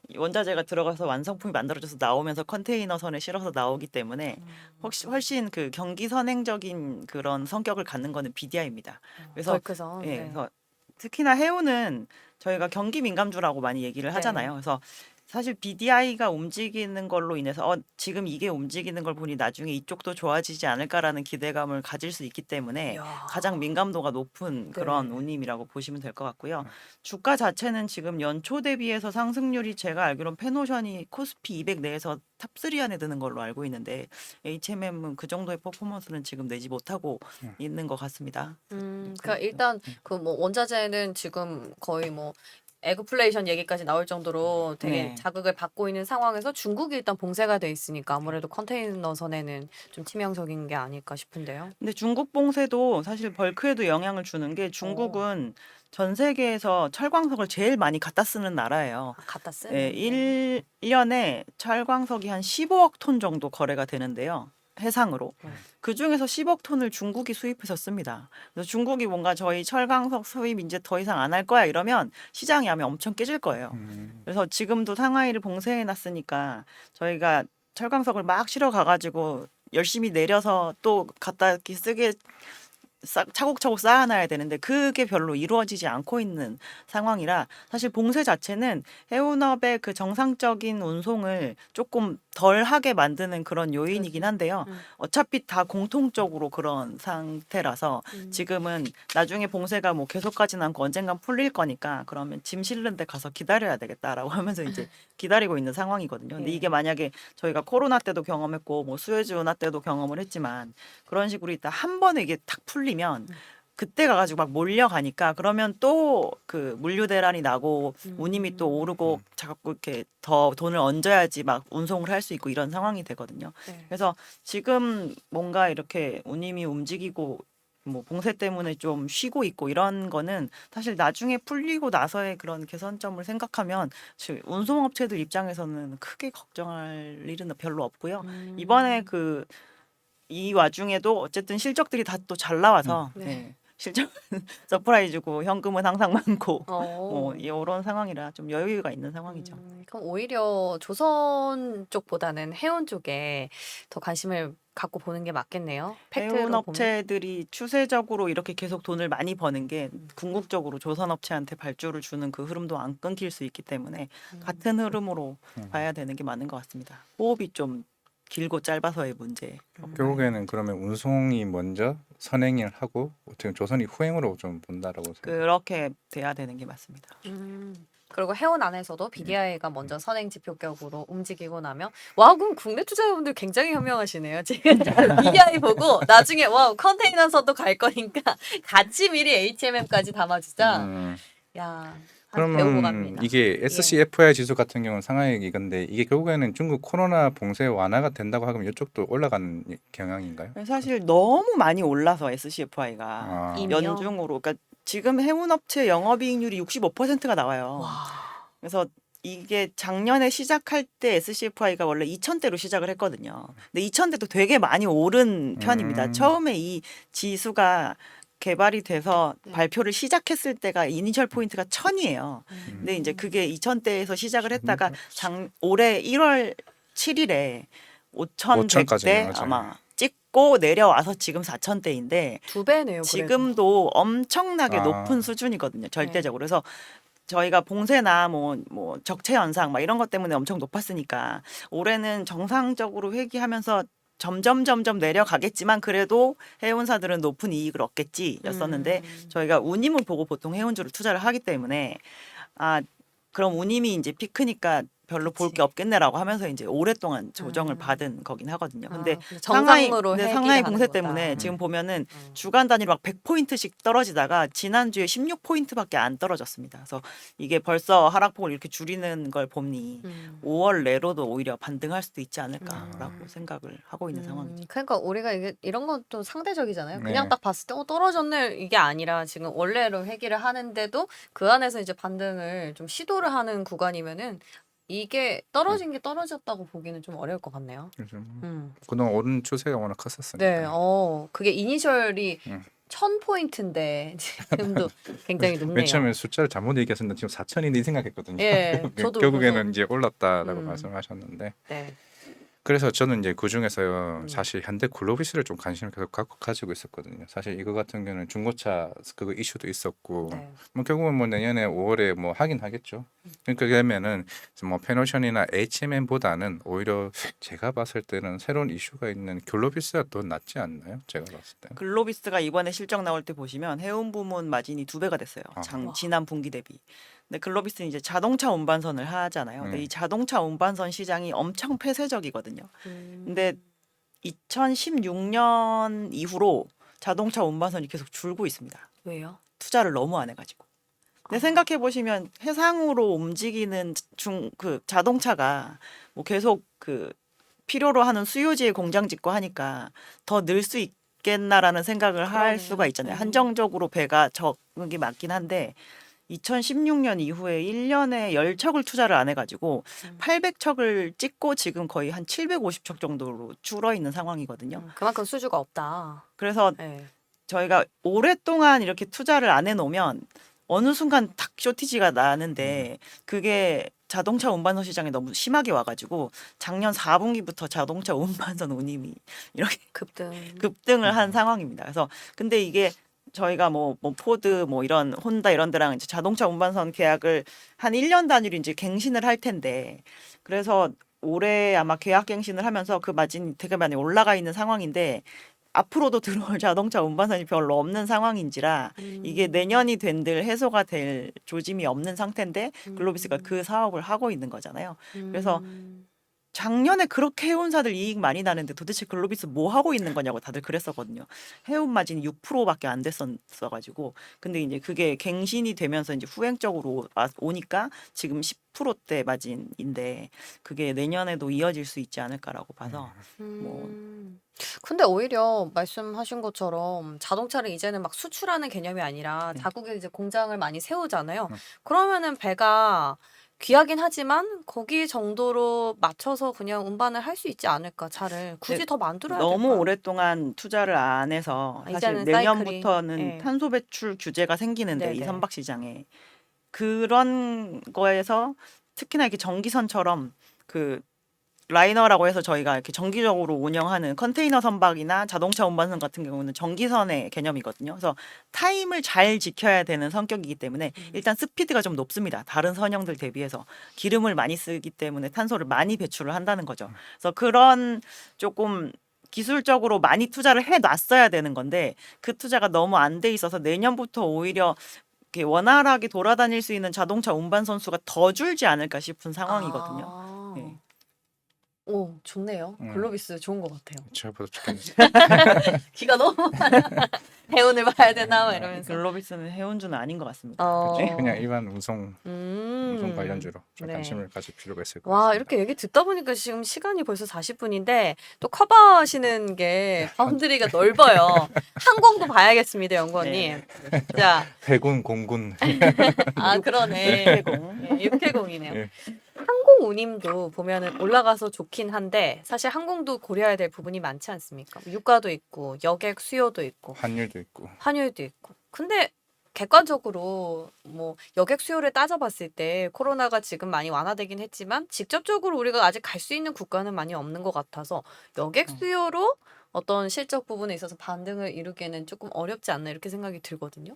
이 원자재가 들어가서 완성품이 만들어져서 나오면서 컨테이너 선에 실어서 나오기 때문에 훨씬 그 경기 선행적인 그런 성격을 갖는 거는 BDI입니다. 그래서 벌크선. 예, 네. 그래서 특히나 해운은 저희가 경기 민감주라고 많이 얘기를 하잖아요. 네. 그래서 사실 BDI가 움직이는 걸로 인해서 지금 이게 움직이는 걸 보니 나중에 이쪽도 좋아지지 않을까라는 기대감을 가질 수 있기 때문에 이야. 가장 민감도가 높은 그런 네. 운임이라고 보시면 될 것 같고요. 주가 자체는 지금 연초 대비해서 상승률이 제가 알기로는 페노션이 코스피 200 내에서 탑3 안에 드는 걸로 알고 있는데 HMM은 그 정도의 퍼포먼스는 지금 내지 못하고 있는 것 같습니다. 그러니까 일단 그 뭐 원자재는 지금 거의 뭐 에그플레이션 얘기까지 나올 정도로 되게 네. 자극을 받고 있는 상황에서 중국이 일단 봉쇄가 돼 있으니까 아무래도 컨테이너선에는 좀 치명적인 게 아닐까 싶은데요. 근데 중국 봉쇄도 사실 벌크에도 영향을 주는 게 중국은 전 세계에서 철광석을 제일 많이 갖다 쓰는 나라예요. 갖다 예, 쓰는. 1년에 철광석이 한 15억 톤 정도 거래가 되는데요. 해상으로. 그 중에서 10억 톤을 중국이 수입해서 씁니다. 그래서 중국이 뭔가 저희 철광석 수입 이제 더 이상 안 할 거야 이러면 시장이 아마 엄청 깨질 거예요. 그래서 지금도 상하이를 봉쇄해 놨으니까 저희가 철광석을 막 실어 가가지고 열심히 내려서 또 갖다 이렇게 쓰게 차곡차곡 쌓아놔야 되는데 그게 별로 이루어지지 않고 있는 상황이라 사실 봉쇄 자체는 해운업의 그 정상적인 운송을 조금 덜 하게 만드는 그런 요인이긴 한데요. 어차피 다 공통적으로 그런 상태라서 지금은 나중에 봉쇄가 뭐 계속 가진 않고 언젠간 풀릴 거니까 그러면 짐 실는 데 가서 기다려야 되겠다라고 하면서 이제 기다리고 있는 상황이거든요. 근데 예. 이게 만약에 저희가 코로나 때도 경험했고 뭐 수에즈 운하 때도 경험을 했지만 그런 식으로 있다 한 번에 이게 탁 풀리면 그때 가가지고 막 몰려가니까 그러면 또 그 물류 대란이 나고 운임이 또 오르고 자꾸 이렇게 더 돈을 얹어야지 막 운송을 할 수 있고 이런 상황이 되거든요. 네. 그래서 지금 뭔가 이렇게 운임이 움직이고 뭐 봉쇄 때문에 좀 쉬고 있고 이런 거는 사실 나중에 풀리고 나서의 그런 개선점을 생각하면 운송업체들 입장에서는 크게 걱정할 일은 별로 없고요. 이번에 이 와중에도 어쨌든 실적들이 다 또 잘 나와서 네. 네. 실적 서프라이즈고 현금은 항상 많고 뭐 어. 이런 상황이라 좀 여유가 있는 상황이죠. 그럼 오히려 조선 쪽보다는 해운 쪽에 더 관심을 갖고 보는 게 맞겠네요. 팩트로 해운 보면. 업체들이 추세적으로 이렇게 계속 돈을 많이 버는 게 궁극적으로 조선 업체한테 발주를 주는 그 흐름도 안 끊길 수 있기 때문에 같은 흐름으로 봐야 되는 게 맞는 것 같습니다. 호흡이 좀 길고 짧아서의 문제. 결국에는 그러면 운송이 먼저 선행을 하고 어떻게 조선이 후행으로 좀 본다라고 생각. 그렇게 돼야 되는 게 맞습니다. 그리고 해운 안에서도 BDI가 먼저 선행 지표격으로 움직이고 나면 와 그럼 국내 투자자분들 굉장히 현명하시네요. 지금 BDI 보고 나중에 와 컨테이너선도 갈 거니까 같이 미리 HMM까지 담아주자. 야, 한 배우고 그러면 갑니다. 이게 SCFI 지수 같은 경우는 상하이 이건데 이게 결국에는 중국 코로나 봉쇄 완화가 된다고 하면 이쪽도 올라가는 경향인가요? 사실 너무 많이 올라서 SCFI가 아. 이미요? 연중으로 그러니까 지금 해운업체 영업이익률이 65%가 나와요. 와. 그래서 이게 작년에 시작할 때 SCFI가 원래 2,000대로 시작을 했거든요. 근데 2,000대도 되게 많이 오른 편입니다. 처음에 이 지수가 개발이 돼서 발표를 시작했을 때가 이니셜 포인트가 1,000이에요. 근데 이제 그게 2,000대에서 시작을 했다가 올해 1월 7일에 5,100대 맞아요. 아마 찍고 내려와서 지금 4,000대인데 두 배네요. 그래도. 지금도 엄청나게 아. 높은 수준이거든요. 절대적으로. 그래서 저희가 봉쇄나 뭐 적체 현상 막 이런 것 때문에 엄청 높았으니까 올해는 정상적으로 회귀하면서 점점 내려가겠지만 그래도 해운사들은 높은 이익을 얻겠지였었는데 저희가 운임을 보고 보통 해운주를 투자를 하기 때문에 아 그럼 운임이 이제 피크니까 별로 볼 그치. 게 없겠네라고 하면서 이제 오랫동안 조정을 음. 받은 거긴 하거든요. 근데 정상으로 네, 회귀를 상하이 하는 공세 거다. 때문에 지금 보면은 음. 주간 단위로 막 100포인트씩 떨어지다가 지난주에 16포인트밖에 안 떨어졌습니다. 그래서 이게 벌써 하락폭을 이렇게 줄이는 걸 보니 5월 내로도 오히려 반등할 수도 있지 않을까라고 생각을 하고 있는 상황이죠. 그러니까 우리가 이런 건 좀 상대적이잖아요. 네. 그냥 딱 봤을 때 떨어졌네 이게 아니라 지금 원래로 회귀를 하는데도 그 안에서 이제 반등을 좀 시도를 하는 구간이면은 이게 떨어진 게 떨어졌다고 보기는 좀 어려울 것 같네요. 그래서 음. 그동안 오른 추세가 워낙 컸었으니까. 네, 그게 이니셜이 음. 1000포인트인데 지금도 굉장히 맨 높네요. 처음에 숫자를 잘못 얘기했었는데 지금 4천인데 생각했거든요. 예, 저도 결국에는 그래서- 이제 올랐다라고 음. 말씀하셨는데 네. 그래서 저는 이제 그 중에서 사실 현대 글로비스를 좀 관심을 계속 가지고 있었거든요. 사실 이거 같은 경우는 중고차 그거 이슈도 있었고 네. 뭐 결국은 뭐 내년에 5월에 뭐 하긴 하겠죠. 그러니까 그러면은 뭐 페노션이나 HMM보다는 오히려 제가 봤을 때는 새로운 이슈가 있는 글로비스가 더 낫지 않나요? 제가 봤을 때. 글로비스가 이번에 실적 나올 때 보시면 해운 부문 마진이 2배가 됐어요. 아. 지난 분기 대비. 근데 글로비스는 이제 자동차 운반선을 하잖아요. 근데 이 자동차 운반선 시장이 엄청 폐쇄적이거든요. 근데 2016년 이후로 자동차 운반선이 계속 줄고 있습니다. 왜요? 투자를 너무 안 해가지고. 근데 생각해 보시면 해상으로 움직이는 그 자동차가 뭐 계속 그 필요로 하는 수요지에 공장 짓고 하니까 더 늘 수 있겠나라는 생각을 할 그러네요. 수가 있잖아요. 한정적으로 배가 적은 게 맞긴 한데 2016년 이후에 1년에 10척을 투자를 안 해가지고 800척을 찍고 지금 거의 한 750척 정도로 줄어 있는 상황이거든요. 그만큼 수주가 없다. 그래서 네. 저희가 오랫동안 이렇게 투자를 안 해놓으면 어느 순간 탁 쇼티지가 나는데 그게 자동차 운반선 시장에 너무 심하게 와가지고 작년 4분기부터 자동차 운반선 운임이 이렇게 급등을 한 상황입니다. 그래서 근데 이게 저희가 뭐 포드 뭐 이런 혼다 이런 데랑 이제 자동차 운반선 계약을 한 1년 단위로 이제 갱신을 할 텐데 그래서 올해 아마 계약 갱신을 하면서 그 마진이 되게 많이 올라가 있는 상황인데 앞으로도 들어올 자동차 운반선이 별로 없는 상황인지라 이게 내년이 된들 해소가 될 조짐이 없는 상태인데 글로비스가 그 사업을 하고 있는 거잖아요. 그래서 작년에 그렇게 해운사들 이익 많이 나는데 도대체 글로비스 뭐 하고 있는 거냐고 다들 그랬었거든요. 해운 마진이 6%밖에 안 됐었어가지고 근데 이제 그게 갱신이 되면서 이제 후행적으로 오니까 지금 10%대 마진인데 그게 내년에도 이어질 수 있지 않을까라고 봐서 뭐 근데 오히려 말씀하신 것처럼 자동차를 이제는 막 수출하는 개념이 아니라 네. 자국에 이제 공장을 많이 세우잖아요. 그러면은 배가 귀하긴 하지만 거기 정도로 맞춰서 그냥 운반을 할 수 있지 않을까 차를 굳이 네, 더 만들어야 너무 될까요? 오랫동안 투자를 안 해서 사실 이제는 내년부터는 사이클이, 예. 탄소 배출 규제가 생기는데 네네. 이 선박 시장에 그런 거에서 특히나 이렇게 전기선처럼 그 라이너라고 해서 저희가 이렇게 정기적으로 운영하는 컨테이너 선박이나 자동차 운반선 같은 경우는 전기선의 개념이거든요. 그래서 타임을 잘 지켜야 되는 성격이기 때문에 일단 스피드가 좀 높습니다. 다른 선형들 대비해서 기름을 많이 쓰기 때문에 탄소를 많이 배출을 한다는 거죠. 그래서 그런 조금 기술적으로 많이 투자를 해놨어야 되는 건데 그 투자가 너무 안 돼 있어서 내년부터 오히려 이렇게 원활하게 돌아다닐 수 있는 자동차 운반 선수가 더 줄지 않을까 싶은 상황이거든요. 아. 네. 오, 좋네요. 글로비스 좋은 것 같아요. 제가 봐도 좋겠네요. 기가 너무 많아. 해운을 봐야 되나 막 이러면서. 글로비스는 해운주는 아닌 것 같습니다. 그냥 일반 운송 관련주로 좀 네. 관심을 가질 필요가 있을 것 와, 같습니다. 이렇게 얘기 듣다 보니까 지금 시간이 벌써 40분인데 또 커버하시는 게 바운드리가 넓어요. 항공도 봐야겠습니다, 연구원님. 자, 해군, 공군. 아 그러네. 육해공. 육해공이네요. 예. 항공 운임도 보면은 올라가서 좋긴 한데 사실 항공도 고려해야 될 부분이 많지 않습니까? 유가도 있고 여객 수요도 있고 환율도 있고. 환율도 있고. 근데 객관적으로 뭐 여객 수요를 따져봤을 때 코로나가 지금 많이 완화되긴 했지만 직접적으로 우리가 아직 갈 수 있는 국가는 많이 없는 것 같아서 여객 수요로 어떤 실적 부분에 있어서 반등을 이루기에는 조금 어렵지 않나 이렇게 생각이 들거든요.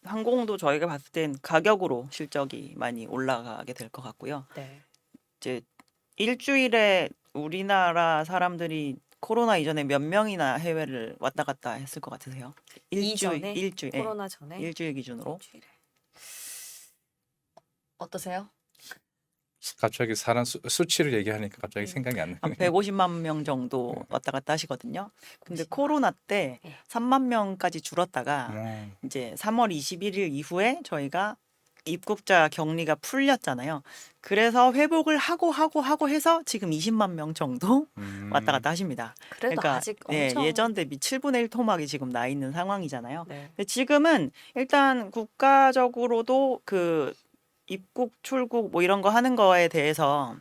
항공도 저희가 봤을 땐 가격으로 실적이 많이 올라가게 될 것 같고요. 네. 이제 일주일에 우리나라 사람들이 코로나 이전에 몇 명이나 해외를 왔다 갔다 했을 것 같으세요? 이전에? 일주일, 예. 코로나 전에 일주일 기준으로. 일주일에. 어떠세요? 갑자기 사람 수치를 얘기하니까 갑자기 생각이 안 한 나네. 150만 명 정도 왔다 갔다 하시거든요. 근데 150만. 코로나 때 예. 3만 명까지 줄었다가 음. 이제 3월 21일 이후에 저희가 입국자 격리가 풀렸잖아요. 그래서 회복을 하고 해서 지금 20만 명 정도 왔다 갔다 하십니다. 그래도 그러니까 아직 예, 엄청 예전 대비 7분의 1 토막이 지금 나 있는 상황이잖아요. 네. 근데 지금은 일단 국가적으로도 그 입국, 출국 뭐 이런 거 하는 거에 대해서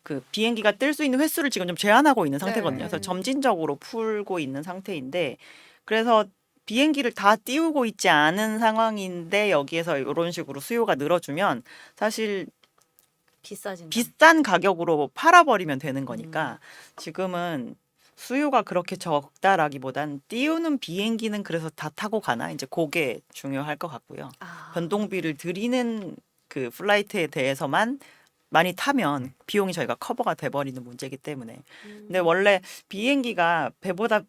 그 비행기가 뜰 수 있는 횟수를 지금 좀 제한하고 있는 상태거든요. 네. 그래서 점진적으로 풀고 있는 상태인데 그래서 비행기를 다 띄우고 있지 않은 상황인데 여기에서 이런 식으로 수요가 늘어주면 사실 비싸진다. 비싼 가격으로 팔아버리면 되는 거니까 지금은 수요가 그렇게 적다라기보단 띄우는 비행기는 그래서 다 타고 가나 이제 그게 중요할 것 같고요. 아, 변동비를 드리는 그 플라이트에 대해서만 많이 타면 비용이 저희가 커버가 돼버리는 문제이기 때문에. 근데 원래 비행기가 배보다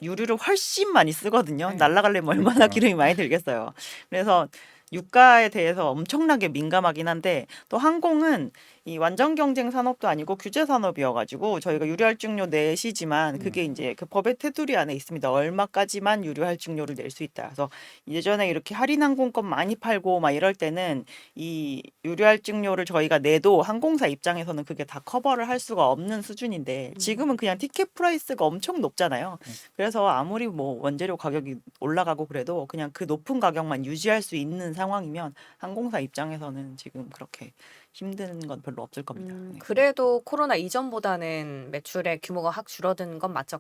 유류를 훨씬 많이 쓰거든요. 네. 날아가려면 얼마나 기름이 많이 들겠어요. 그래서 유가에 대해서 엄청나게 민감하긴 한데 또 항공은 이 완전 경쟁 산업도 아니고 규제 산업이어가지고 저희가 유료할증료 내시지만 그게 이제 그 법의 테두리 안에 있습니다. 얼마까지만 유료할증료를 낼 수 있다. 그래서 예전에 이렇게 할인 항공권 많이 팔고 막 이럴 때는 이 유료할증료를 저희가 내도 항공사 입장에서는 그게 다 커버를 할 수가 없는 수준인데 지금은 그냥 티켓 프라이스가 엄청 높잖아요. 그래서 아무리 뭐 원재료 가격이 올라가고 그래도 그냥 그 높은 가격만 유지할 수 있는 상황이면 항공사 입장에서는 지금 그렇게 힘든 건 별로 없을 겁니다. 네. 그래도 코로나 이전보다는 매출의 규모가 확 줄어든 건 맞죠.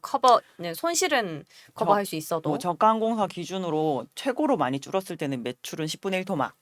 손실은 커버할 수 있어도. 뭐 저가 항공사 기준으로 최고로 많이 줄었을 때는 매출은 10분의 1 토막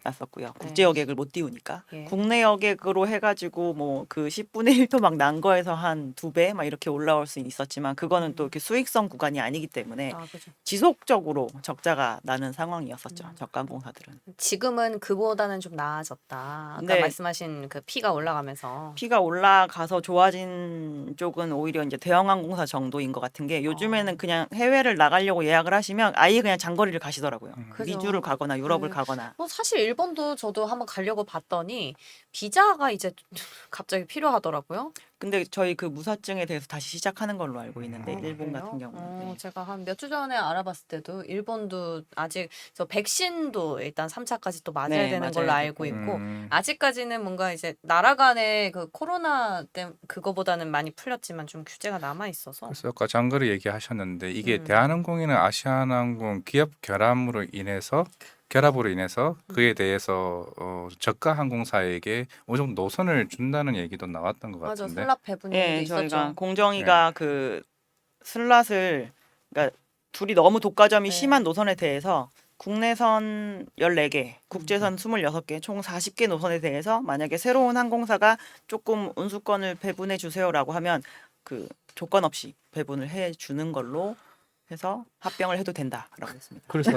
났었고요. 국제 여객을 못 띄우니까 예. 국내 여객으로 해가지고 뭐 그 10분의 1 토막 난 거에서 한 2배 막 이렇게 올라올 수 있었지만 그거는 또 이렇게 수익성 구간이 아니기 때문에 아, 그죠. 지속적으로 적자가 나는 상황이었었죠. 저가 항공사들은. 지금은 그보다는 좀 나아졌다. 아까 네. 말씀하신 그 피가 올라가면서. 피가 올라가서 좋아진 쪽은 오히려 이제 대형 항공사 정도인 것 같은 게 요즘에는 그냥 해외를 나가려고 예약을 하시면 아예 그냥 장거리를 가시더라고요. 그죠. 미주를 가거나 유럽을 네. 가거나. 사실 일본도 저도 한번 가려고 봤더니 비자가 이제 갑자기 필요하더라고요. 근데 저희 그 무사증에 대해서 다시 시작하는 걸로 알고 있는데 일본 그래요? 같은 경우는. 네. 제가 한 몇 주 전에 알아봤을 때도 일본도 아직 저 백신도 일단 3차까지 또 맞아야 네, 되는 맞아야 걸로 알고 되고. 있고 아직까지는 뭔가 이제 나라 간의 그 코로나 때 그거보다는 많이 풀렸지만 좀 규제가 남아 있어서. 그래서 아까 장거리 얘기하셨는데 이게 음. 대한항공이나 아시아나항공 기업 결합으로 인해서 그에 대해서 저가 항공사에게 어느 정도 노선을 준다는 얘기도 나왔던 것 맞아, 같은데. 슬랍 배분 얘기도 예, 저희가 있었죠. 공정위가 그 슬롯을 그러니까 둘이 너무 독과점이 네. 심한 노선에 대해서 국내선 14개, 국제선 26개, 총 40개 노선에 대해서 만약에 새로운 항공사가 조금 운수권을 배분해 주세요라고 하면 그 조건 없이 배분을 해 주는 걸로 해서 합병을 해도 된다라고 했습니다. 그래서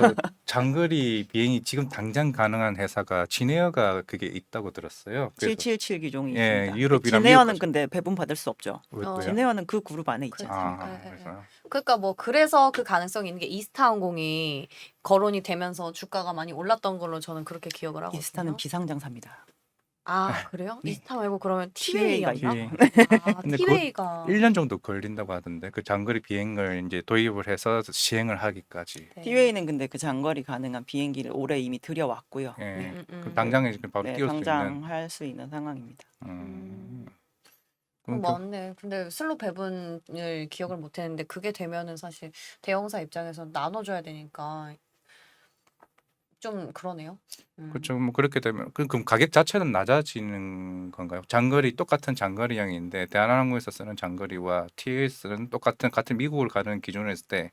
장거리 비행이 지금 당장 가능한 회사가 진에어가 그게 있다고 들었어요. 그래서 777 기종이 예, 있습니다. 유럽이랑 진에어는 미국까지. 근데 배분 받을 수 없죠. 어. 왜요? 진에어는 그 그룹 안에 있지 그래. 않습니까? 아, 예, 예, 예. 그래서 그러니까 뭐 그래서 그 가능성이 있는 게 이스타 항공이 거론이 되면서 주가가 많이 올랐던 걸로 저는 그렇게 기억을 하거든요. 이스타는 비상장사입니다. 아, 그래요? 네. 이스타 말고 그러면 티웨이가 티웨이였나? 티웨이. 아, 근데 티웨이가 1년 정도 걸린다고 하던데 그 장거리 비행을 이제 도입을 해서 시행을 하기까지. 네. 티웨이는 근데 그 장거리 가능한 비행기를 올해 이미 들여왔고요. 예. 음. 그럼 당장에 지금 바로 네, 띄울 수 당장 있는. 할 수 있는 상황입니다. 그럼 맞네. 근데 슬롯 배분을 기억을 못 했는데 그게 되면은 사실 대형사 입장에서 나눠줘야 되니까 좀 그러네요. 그렇죠. 뭐 그렇게 되면 그럼 가격 자체는 낮아지는 건가요? 장거리 똑같은 장거리형인데 대한항공에서 쓰는 장거리와 TAS는 같은 미국을 가는 기준으로 했을 때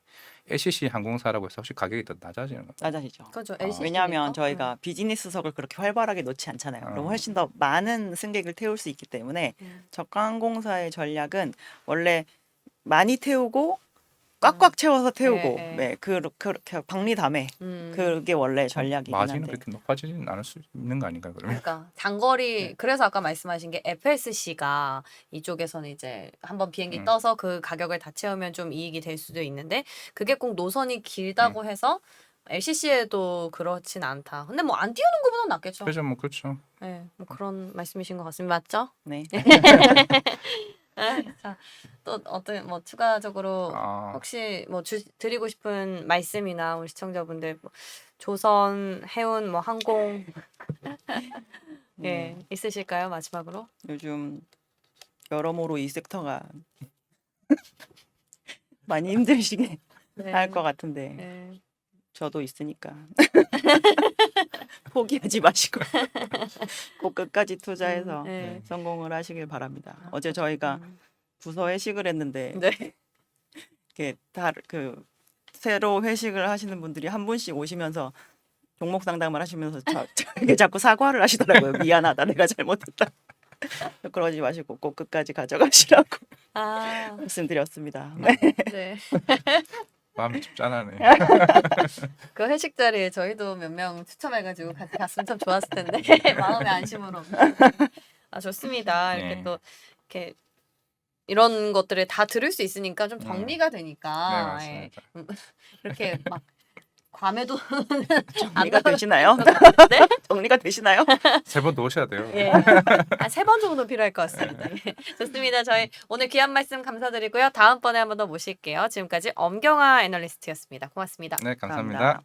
LCC 항공사라고 해서 혹시 가격이 더 낮아지는 건가요? 낮아지죠. 그죠. 아. LCC 왜냐하면 니까? 저희가 비즈니스석을 그렇게 활발하게 놓지 않잖아요. 그럼 아. 훨씬 더 많은 승객을 태울 수 있기 때문에 저가 항공사의 전략은 원래 많이 태우고 꽉꽉 채워서 태우고 네, 네, 그렇게 박리담회 그게 원래 전략이긴 마진은 한데 그렇게 높아지지는 않을 수 있는 거 아닌가요? 그러면 그러니까 장거리 그래서 아까 말씀하신 게 FSC가 이쪽에서는 이제 한번 비행기 떠서 그 가격을 다 채우면 좀 이익이 될 수도 있는데 그게 꼭 노선이 길다고 해서 LCC에도 그렇진 않다. 근데 뭐 안 띄우는 것보다는 낫겠죠. 그죠, 뭐 그렇죠. 네, 뭐 그런 말씀이신 것 같습니다. 맞죠? 네. 자, 또 어떤 뭐 추가적으로 아, 혹시 뭐 드리고 싶은 말씀이나 우리 시청자분들 뭐 조선, 해운, 뭐 항공 예 있으실까요? 마지막으로? 요즘 여러모로 이 섹터가 많이 힘드시게 네. 할 것 같은데 네. 저도 있으니까 포기하지 마시고 꼭 끝까지 투자해서 네. 성공을 하시길 바랍니다. 어제 저희가 부서 회식을 했는데 네. 이렇게 그 새로 회식을 하시는 분들이 한 분씩 오시면서 종목 상담을 하시면서 저에게 자꾸 사과를 하시더라고요. 미안하다, 내가 잘못했다. 그러지 마시고 꼭 끝까지 가져가시라고 아, 말씀드렸습니다. 네. 마음이 좀 짠하네. 그 회식 자리에 저희도 몇 명 추첨해가지고 같이 갔으면 참 좋았을 텐데 마음의 안심으로. 아 좋습니다. 이렇게 네. 또 이렇게 이런 것들을 다 들을 수 있으니까 좀 정리가 네, 되니까 예. 맞습니다. 이렇게 막 과메도 정리가 되시나요? 네? 정리가 되시나요? 3번 더 오셔야 돼요. 예. 한 3번 정도 필요할 것 같습니다. 예. 좋습니다. 저희 오늘 귀한 말씀 감사드리고요. 다음번에 한 번 더 모실게요. 지금까지 엄경아 애널리스트였습니다. 고맙습니다. 네, 감사합니다.